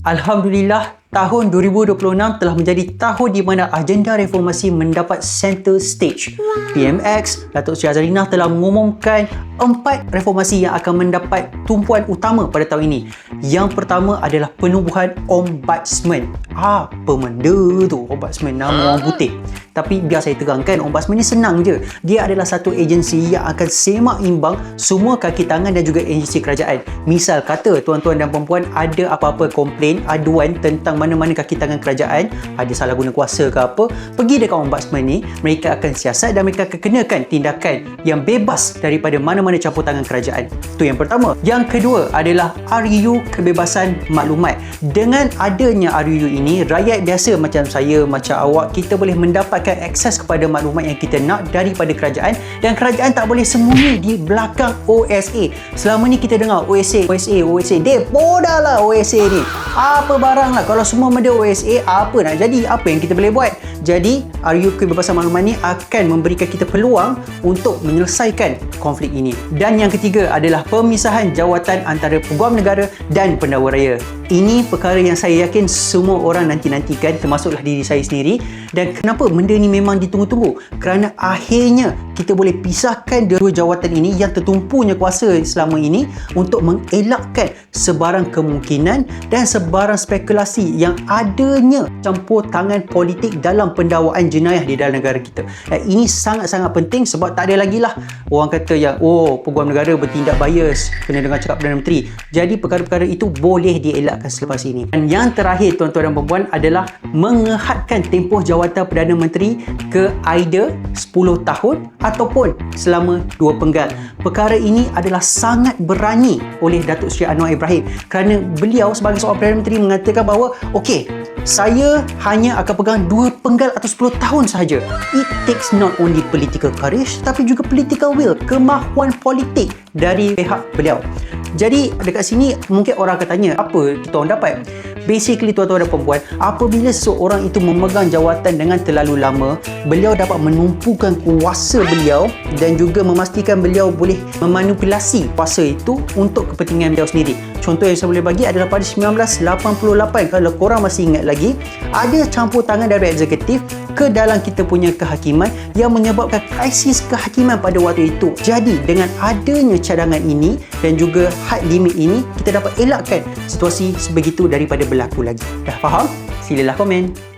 Alhamdulillah, tahun 2026 telah menjadi tahun di mana agenda reformasi mendapat center stage. PMX, Datuk Seri Azzalinah telah mengumumkan 4 reformasi yang akan mendapat tumpuan utama pada tahun ini. Yang pertama adalah penubuhan Ombudsman. Apa benda tu Ombudsman, nama orang putih. Tapi biar saya terangkan, Ombudsman ni senang je. Dia adalah satu agensi yang akan semak imbang semua kaki tangan dan juga agensi kerajaan. Misal kata tuan-tuan dan puan-puan ada apa-apa komplain, aduan tentang mana-mana kaki tangan kerajaan, ada salah guna kuasa ke apa, pergi dekat Ombudsman ni, mereka akan siasat dan mereka akan kenakan tindakan yang bebas daripada mana-mana campur tangan kerajaan. Itu yang pertama. Yang kedua adalah RUU Kebebasan Maklumat. Dengan adanya RUU ini, rakyat biasa macam saya, macam awak, kita boleh mendapatkan akses kepada maklumat yang kita nak daripada kerajaan, dan kerajaan tak boleh sembunyi di belakang OSA. Selama ni kita dengar OSA. Dek, bodoh lah OSA ni. Apa barang lah, kalau semua benda OSA, apa nak jadi? Apa yang kita boleh buat? Jadi, RUU Kebebasan Maklumat ni akan memberikan kita peluang untuk menyelesaikan konflik ini. Dan yang ketiga adalah pemisahan jawatan antara Peguam Negara dan Pendakwa Raya. Ini perkara yang saya yakin semua orang nanti-nantikan, termasuklah diri saya sendiri. Dan kenapa benda ni memang ditunggu-tunggu? Kerana akhirnya kita boleh pisahkan dua jawatan ini yang tertumpunya kuasa selama ini untuk mengelakkan sebarang kemungkinan dan sebarang spekulasi yang adanya campur tangan politik dalam pendakwaan jenayah di dalam negara kita. Ini sangat-sangat penting sebab tak ada lagi lah orang kata yang Peguam Negara bertindak bias kena dengar cakap Perdana Menteri. Jadi perkara-perkara itu boleh dielakkan selepas ini. Dan yang terakhir tuan-tuan dan puan-puan adalah mengehadkan tempoh jawatan Perdana Menteri ke either 10 tahun ataupun selama 2 penggal. Perkara ini adalah sangat berani oleh Datuk Seri Anwar Ibrahim kerana beliau sebagai seorang Perdana Menteri mengatakan bahawa okey, saya hanya akan pegang 2 penggal atau 10 tahun sahaja. It takes not only political courage tapi juga political will, kemahuan politik dari pihak beliau. Jadi dekat sini mungkin orang akan tanya, apa kita orang dapat? Basically tuan-tuan dan puan-puan, apabila seseorang itu memegang jawatan dengan terlalu lama, beliau dapat menumpukan kuasa beliau dan juga memastikan beliau boleh memanipulasi kuasa itu untuk kepentingan beliau sendiri. Contoh yang saya boleh bagi adalah pada 1988, kalau korang masih ingat lagi, ada campur tangan dari eksekutif ke dalam kita punya kehakiman yang menyebabkan krisis kehakiman pada waktu itu. Jadi dengan adanya cadangan ini dan juga had limit ini, kita dapat elakkan situasi sebegitu daripada berlaku lagi. Dah faham? Silalah komen.